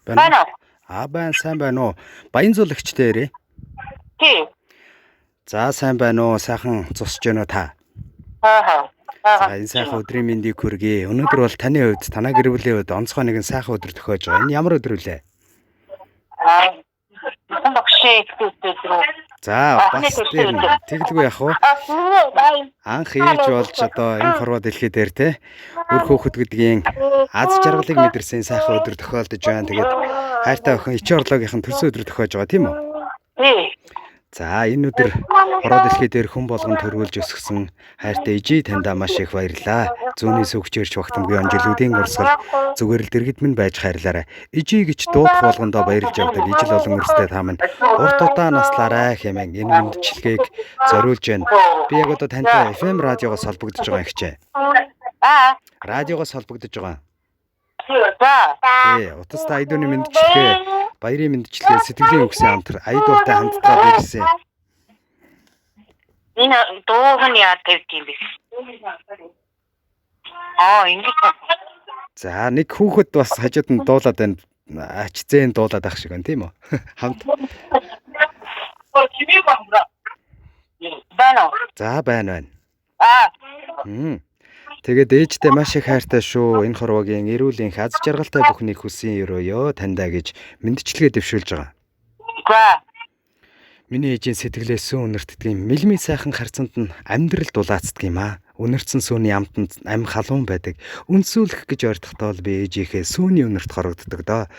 Байна уу? Байна уу? Байна, сайн байна уу? Баян зүлэгчтэй ирээ. Тий. За, сайн байна уу? Сайхан цусч байна уу та? Аа. За, энэ сайхан өдрийн мэндийг хүргэе. Өнөөдөр бол таны хувьд, танай гэр бүлийн хувьд онцгой нэгэн сайхан өдөр төхөж байгаа. Энэ ямар өдөр вүлээ? Багшээ өдөр. За, бас дээр нь тэгэлгүй яах вэ? Анх ээж болж одоо энэ хорвоо дэлхий дээр те үр хөөхд гэдгийн аз жаргалыг мэдэрсэн сайхан өдөр тохиолдож байна. Тэгээд хайртай охин Ичи орлогийнх нь төрсөн өдөр тохиож байгаа тийм үү? Тий. За, энэ өдөр хорвоо дэлхий дээр хүн болгон төрүүлж өсгсөн хайртай ижи таньда маш их баярлалаа. Зүүнний сүгчээрч багтамгийн онжилүүдийн урсгал зүгээр л дэргэд минь байж хайрлаарай. Ижи гэж дуудах болгондоо баярлж явдаг ижил олон өрстэй та минь урт удаа наслаарай хэмээн энэ мэдчилгээг зориулж байна. Би яг одоо тантай FM радиогоос холбогдож байгаа ихчээ. Радиогоос холбогдож байгаа. За. Тий, утастай айдууны мэдчилгээ баярын мэдчилгээ сэтгэлийн үгсийн хамтар айдуутай хамтдаа бэлсэн. Энэ дууг нь яа тавьд юм бэ? Ингэж. За, нэг хүүхэд бас хажууд нь дуулаад байна. Ач зээн дуулаад ах шиг байна тийм үү? Хамт. Байна уу? За, байна. Тэгээд ээжтэй маш их хайртай шүү. Энэ хорвогийн эрүүл энх аз жаргалтай бүхнийг хүсэн өрөөё таньдаа гэж мэдчилгээ дэвшүүлж байгаа. За. Миний ээжийн сэтгэлээ сүүн үнэртдэг юм. Мэлмийн сайхан харцанд нь амьдрал дулаацдаг юм аа. Үнэрсэн сүүний амтанд ам халуун байдаг. Үнсүүлэх гэж ойртохдоо л би ээжийнхээ сүүний үнэрт хорогддог доо.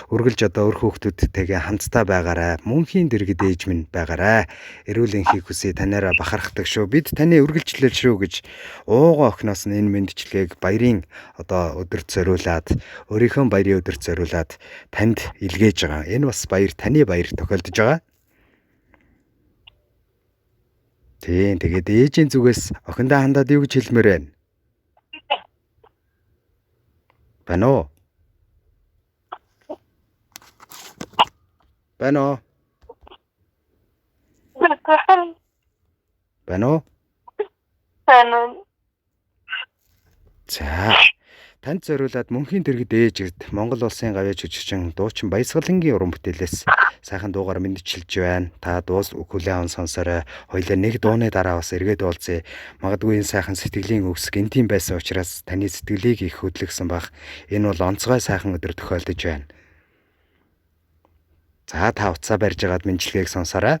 Үргэлж одоо өр хүүхдүүдтэйгээ хамтдаа байгаарай. Мөнхийн дэргэд ээж минь байгаарай. Эрүүл энхийг хүсье танаараа бахархдаг шүү. Бид таны үргэлжлэл шүү гэж уугаа охиноос нь энэ мэдчилгээг баярын одоо өдөрт зориулаад өөрийнхөө баярын өдөрт зориулаад танд илгээж байгаа. Энэ бас баяр таны баяр тохиолдож байгаа. Тийм, тэгээд ээжийн зүгээс охиндоо хандаад юу гэж хэлмээр байна? Байна уу? Байна уу? Байна уу? За, танд зориулаад мөнхийн дэргэд ээж гэд Монгол улсын гавьяа жүжигчин дуучин Баясгалангийн уран бүтээлээс сайхан дуугаар мэдчилж байна. Та дуус хүлээн аван сонсорой. Хоёулаа нэг дууны дараа бас эргээд уулзъя. Магадгүй энэ сайхан сэтгэлийн үгс гинтийн байсан учраас таны сэтгэлийг их хөдлөгсөн бах. Энэ бол онцгой сайхан өдөр тохиолдож байна. За, та утсаа барьж агаад мэдчилгээг сонсорой.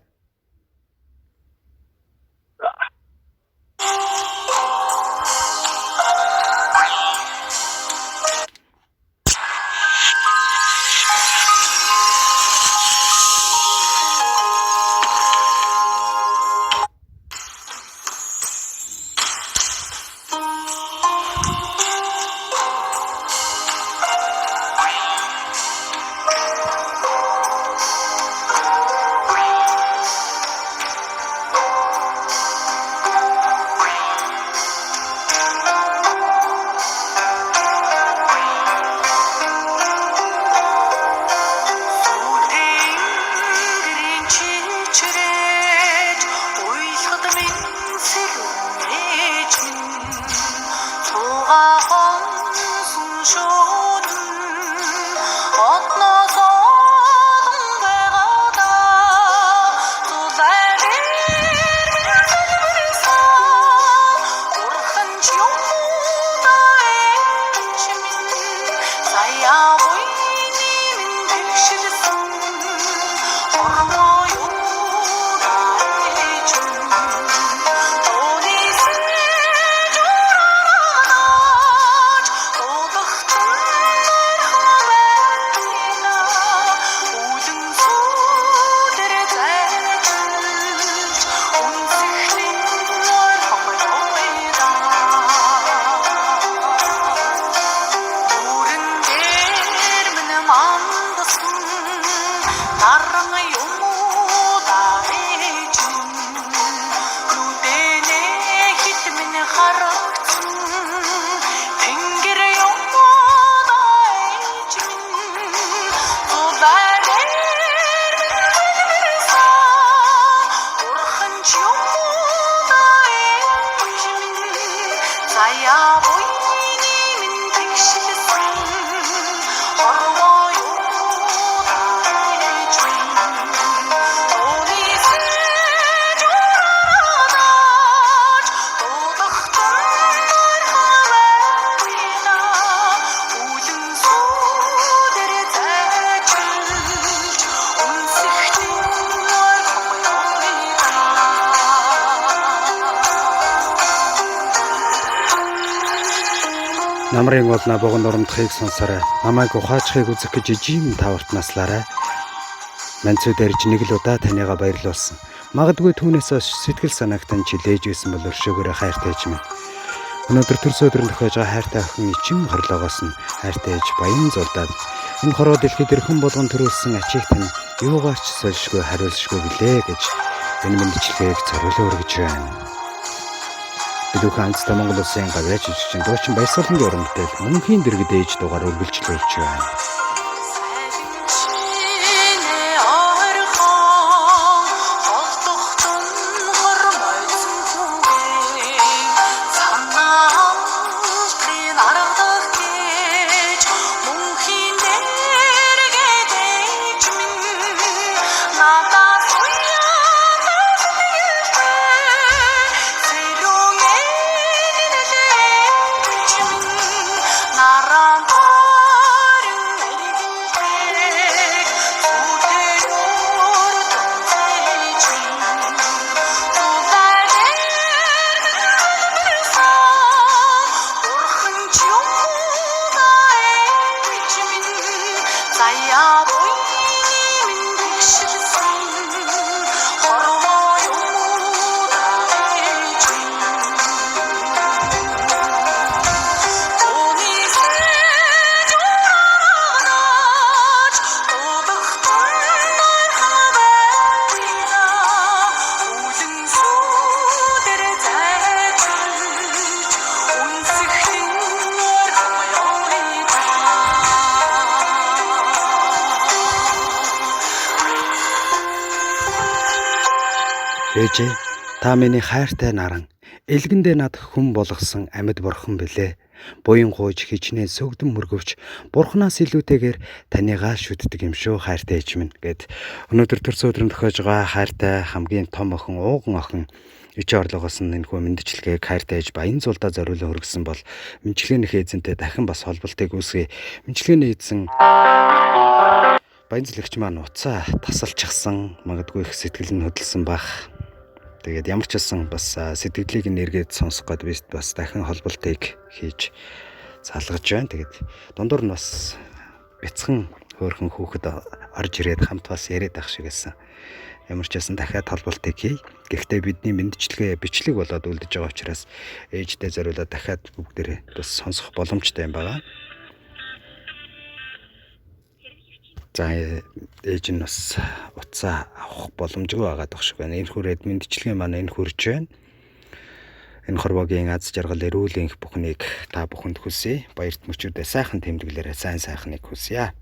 Намрын болна богонд оромдохыг сонсорой. Намайг ухаачхыг үзэх гэж ижим таварт наслаарай. Манцууд ирж нэг л удаа танийгаа баярлуулсан. Магадгүй түүнээс сэтгэл санаагтан чилээж байсан бол өршөөгөөрэ хайртай ээж минь. Өнөөдөр төрс өдрөнд тохиож байгаа хайртай охин ичин хорлоогоос нь хайртай ээж баян зулдаад энэ хороо дэлхийд эрхэм болгон төрүүлсэн ачийг тань юугаарч сольшгүй хариулшгүй билээ гэж энэ мэндчлэгийг зориулан өргөж байна. Бидүүхэн хамтдаа Монгол Улсын гавьяач жүжигчин дуучин Баясгалангийн уран бүтээл мөнхийн дэргэд ээж дугаар үргэлжлүүлж байна. Ээжээ, та миний хайртай наран, элгэндээ над хүн болгосон амьд бурхан билээ. Буян гуйж хичнээн сөгдөн мөргөвч бурханаас илүүтэйгээр танийгаа шүтдэг юм шүү хайртай ээж минь гэд өнөөдөр төрс өдрөнд тохиож байгаа хайртай хамгийн том охин ууган охин ичээ орлогоос нь энэхүү мэндчлэгийг хайртай ээж баян зулдаа зориулан хүргэсэн бол мэндчлэгийн эзэнтэй дахин бас холболтыг үүсгэе. Мэндчлэгийн эзэн баян зэлагч маань уцаа тасалчихсан магадгүй их сэтгэл нь хөдөлсөн бах. Тэгээд ямар ч байсан бас сэтгэлийг нэргээд сонсох гээд би бас дахин холболтыг хийж залгаж байна. Тэгээд дундуур нь бас бяцхан хөөрхөн хүүхэд орж ирээд хамт бас яриад ах шиг байсан. Ямар ч байсан дахиад холболтыг хий. Гэхдээ бидний мэндчлэгээ бичлэг болоод үлдэж байгаа учраас ээжтэй зориулаад дахиад бүгдээрээ бас сонсох боломжтой юм байна. За ээж нь бас уцаа авах боломжгүй байгаа дах шиг байна. Энэ хүрээд мэндчлэгийн маань энэ хүрж байна. Энэ хорвогийн аз жаргал эрүүл энх бүхнийг та бүхэнд хүсье. Баярт мөчүүдээ сайхан тэмдэглээрээ сайн сайхныг хүсье.